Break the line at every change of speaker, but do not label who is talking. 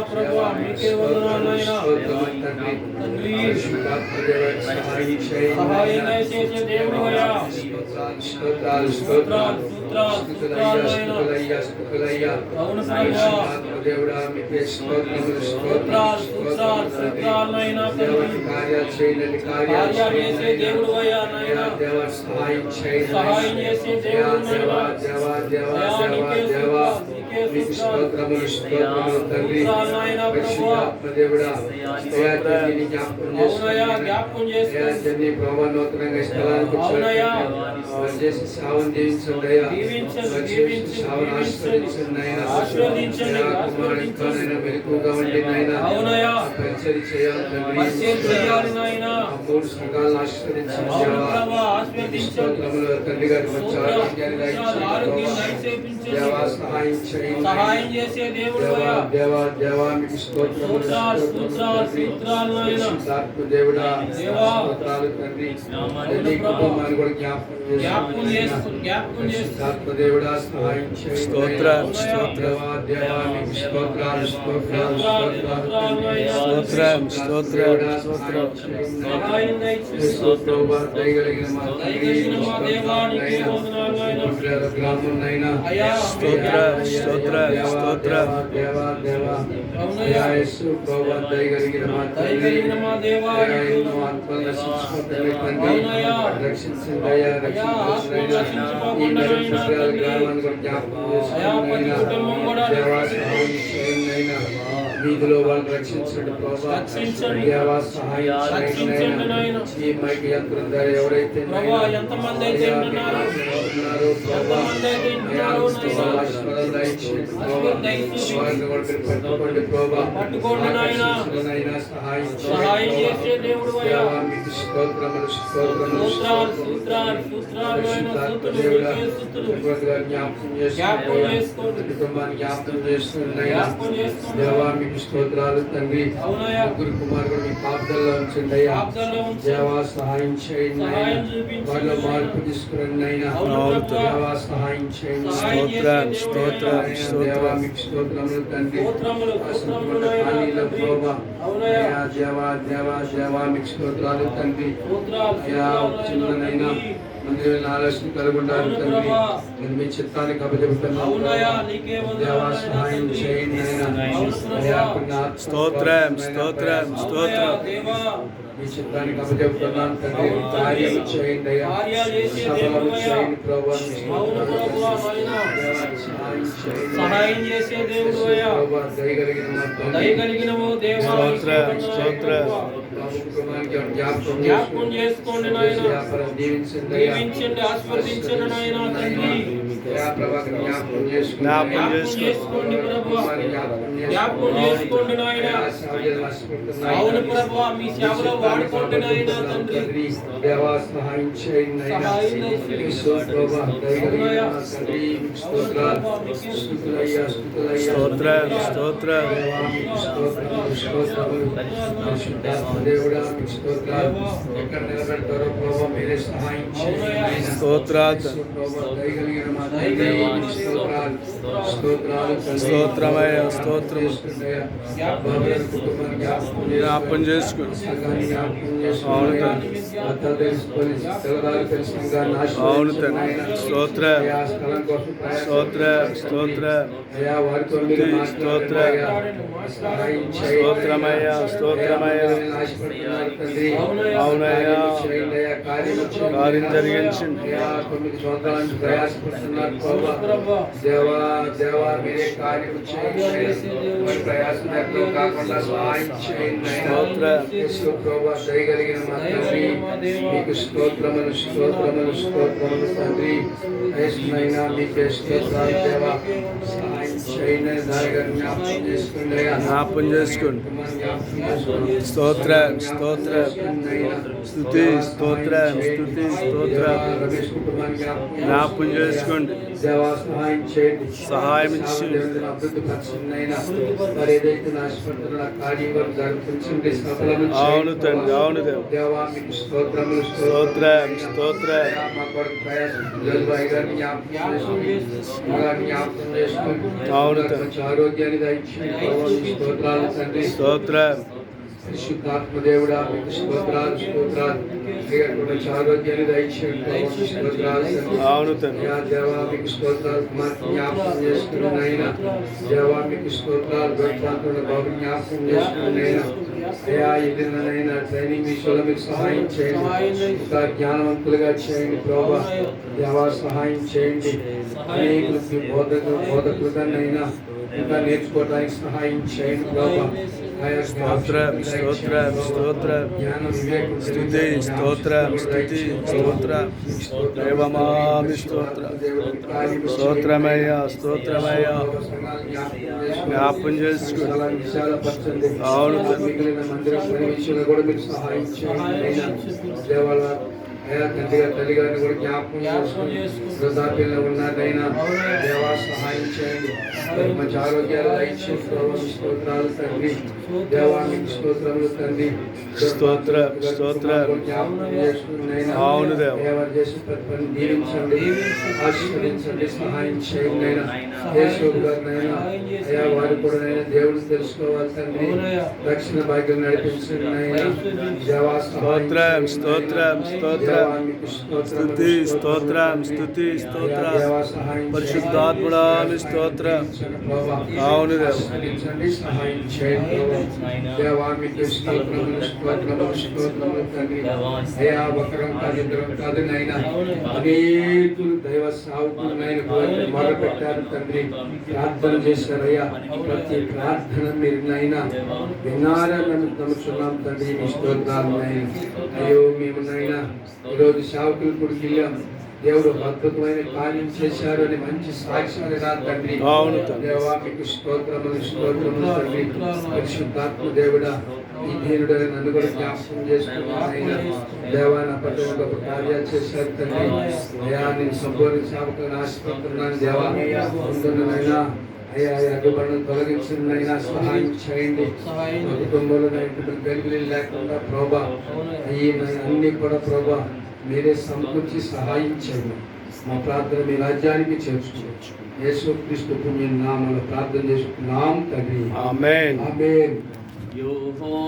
ప్రభువా మీకే వందనాలైనా తండ్రి సహాయం చేసే దేవుడు అయ్యా స్తోత్రాలు అవును ప్రభువా
దేవుడా మీకే స్తోత్రాలైనా
కార్యాలు చేసే దేవుడు అయ్యా నాయనా
సహాయం
సహాయం చేసే దేవుడు సహాయం చేసే దేవుడు
వీధిలో వాళ్ళు రక్షించండి ప్రభా, దేవా సహాయం చేయండి. ఈ మైక్ యంత్రం ద్వారా ఎవరైతే
ఎంతమంది అయితే ఉన్నారో పట్టుకోండి నాయన సహాయం చేసే దేవుడు
స్తోత్రాలు తండ్రి. ముగ్గురు కుమారుడు మీ పాపదల్లో ఉంచండి అయ్యా. దేవా సహాయం చేయండి, వాళ్ళు మార్పు తీసుకురండి అయినా. దేవా సహాయం చేయండి. దేవా మీకు స్తోత్రములు తండ్రి. దేవా దేవా దేవా మీకు స్తోత్రాలు తండ్రి. అయ్యా చిన్ననైనా మందిరమైన ఆలోచన కలుగుండాలి తండ్రి. నేను మీ చిత్తానికి అప్పచెబుతున్నాను. దేవా సహాయం చేయండి అయ్యా.
స్తోత్రం స్తోత్రం స్తోత్రం.
మీ చిత్తానికి అప్పచెబుతున్నాను తండ్రి. కార్యం చేయండి అయ్యా. సఫలం చేయండి ప్రభా.
సహాయం చేసే దేవుడు దయగలిగిన జ్ఞాపకం చేసుకోండి నాయన. దీవించండి, ఆశీర్వదించండి నాయన తండ్రి. జ్ఞాపకం చేసుకోండి ప్రభువా, జ్ఞాపకం చేసుకోండి నాయన. అవును ప్రభువా, మీ సేవలో వాడుకోండి నాయన తండ్రి.
దేవా సహాయం చేయండి
స్తోత్రం స్తోత్రం.
దేవుడా ఎక్కడ నిలబెడతారో ప్రభావ మీరే సహాయం చేయండి.
స్తోత్రమయ్య స్తోత్రం. జ్ఞాపం చేసుకుని అవును తండ్రి. స్తోత్ర స్తోత్ర స్తోత్ర స్తోత్ర స్తోత్రమయ్య స్తోత్రమయ్య. అవునయ్యా, కార్యం జరిగించండి.
దేవా దేవా మీరే కార్యం చేయండి. ప్రయాసం కాకుండా సహాయం చేయండి. దయగలిగిన మా తండ్రి మీకు స్తోత్రములు స్తోత్రములు స్తోత్రములు తండ్రి. అయినా మీకే స్తోత్రాలు దేవా. సహాయం చేయండి. దానిగా జ్ఞాపకం చేసుకోండి.
జ్ఞాపం చేసుకోండి. స్తోత్రం స్తోత్రం స్తుతి స్తోత్రం స్తుతి స్తోత్రం. జ్ఞాపం చేసుకోండి.
దేవా సహాయం చేయండి.
సహాయం చేయండి.
దేవుని అభివృద్ధి పరచండి అయినా. మరి ఏదైతే ఆశపడుతున్న కార్యం వరకు జరిపించండి, సఫలం
అవును తండ్రి, అవును దేవ.
దేవా మీకు స్తోత్రములు,
స్తోత్రం, స్తోత్రం.
మా కొరకు ప్రయాసం జల్బాయి గారిని జ్ఞాపకం చేసుకోండి. మగారిని జ్ఞాపకం చేసుకోండి.
అవును తండ్రి.
మంచి ఆరోగ్యాన్ని దయచేయండి. ప్రభు మీకు స్తోత్రాలు తండ్రి.
స్తోత్రం.
పరిశుద్ధాత్మ దేవుడా మీకు స్తోత్రాలు, స్తోత్రాలు. మంచి ఆరోగ్యాన్ని దయచేయండి. ప్రభు మీకు స్తోత్రాలు తండ్రి.
అవును తండ్రి.
అయ్యా దేవా మీకు స్తోత్రాలు. కుమార్తె జ్ఞాపకం చేసుకుని అయినా. దేవా మీకు స్తోత్రాలు. గొప్ప బాబు జ్ఞాపకం చేసుకుని అయినా. అయ్యా ఇదినైనా ట్రైనింగ్ విషయంలో మీకు సహాయం చేయండి. ఇంకా జ్ఞానవంతులుగా చేయండి ప్రభా. దేవా సహాయం చేయండి. అనేకులకి బోధకులుగానైనా ఇంకా నేర్చుకోవడానికి సహాయం చేయండి ప్రభా.
స్తోత్రం, స్తోత్రం, స్తోత్రం.
జ్ఞానం, వివేకం,
స్తుతి, స్తోత్రం, స్తుతి, స్తోత్రం. దేవమా మీ స్తోత్రం. స్తోత్రమయ్యా, స్తోత్రమయ్యా. జ్ఞాపకం చేసుకోండి.
విశాలపరచండి.
అవును తండ్రి.
మిగిలిన మందిరం పని విషయంలో కూడా మీరు సహాయం చేయండి. దేవాల అయ్యా తండ్రిగా తల్లిగారిని కూడా జ్ఞాపకం చేసుకోండి. వృద్ధాప్యంలో ఉన్నారైనా దేవా సహాయం చేయండి. మంచి ఆరోగ్యాలు దయచేసి ప్రభు స్తోత్రాలు తండ్రి. దేవా మీకు స్తోత్రములు తండ్రి.
స్తోత్రం, స్తోత్రం.
జ్ఞాపకం చేసుకుని
అవును దేవ.
ఎవరు చేసిన ప్రతి పని దీవించండి, ఆశీర్వదించండి, సహాయం చేయండి అయినా. యేసు గారినైనా అయ్యా వారు కూడా నైనా దేవుడిని తెలుసుకోవాలి తండ్రి. రక్షణ భాగ్యం నడిపించండి అయినా. దేవా
స్తోత్రం, స్తోత్రం, స్తోత్రం. స్తుతి, స్తోత్రం, స్తుతి, స్తోత్రం. పరిశుద్ధాత్ముడా మీ స్తోత్రం. అవును దేవ.
సహాయం చేయండి దేవా మీకు స్తోత్రములు, స్తోత్రములు, స్తోత్రములు తండ్రి. అయ్యా ఒకరం కాదు ఇద్దరం కాదు నైనా అనేకులు దైవ సావుకులైన మొదలుపెట్టారు తండ్రి. ప్రార్థన చేశారయ్యా. ప్రతి ప్రార్థన మీరు నైనా విన్నారని నమ్ముతున్నాం తండ్రి. మీ స్తోత్రాలు నైనా. అయ్యో మేము నైనా ఈరోజు సేవకులు గుడికి వెళ్ళాం. దేవుడు అద్భుతమైన కార్యం చేశారు అని మంచి సాక్ష్యాలు రా తండ్రి.
అవును తండ్రి.
దేవా మీకు స్తోత్రములు, స్తోత్రములు తండ్రి. పరిశుద్ధాత్మ దేవుడా ఈ దీనుడని నన్ను కూడా జ్ఞాపకం చేసుకున్నాను. దేవా నా పట్ల గొప్ప కార్యాలు చేశారు తండ్రి. అయ్యా నేను సంపూర్ణ సేవకులను ఆశపడుతున్నాను దేవా. ముందున్నైనా అయ్యా అడ్డుపడను తొలగించిందైనా సహాయం చేయండి. మా కుటుంబంలో గెలుగులు లేకుండా ప్రభా అన్ని కూడా ప్రభా మీరే సమకూర్చి సహాయం చేయండి. మా ప్రార్థన మీ రాజ్యానికి చేర్చుకోవచ్చు. యేసుక్రీస్తు పుణ్య నామములో ప్రార్థన చేసుకున్నాం తండ్రి.
ఆమేన్.
ఆమేన్.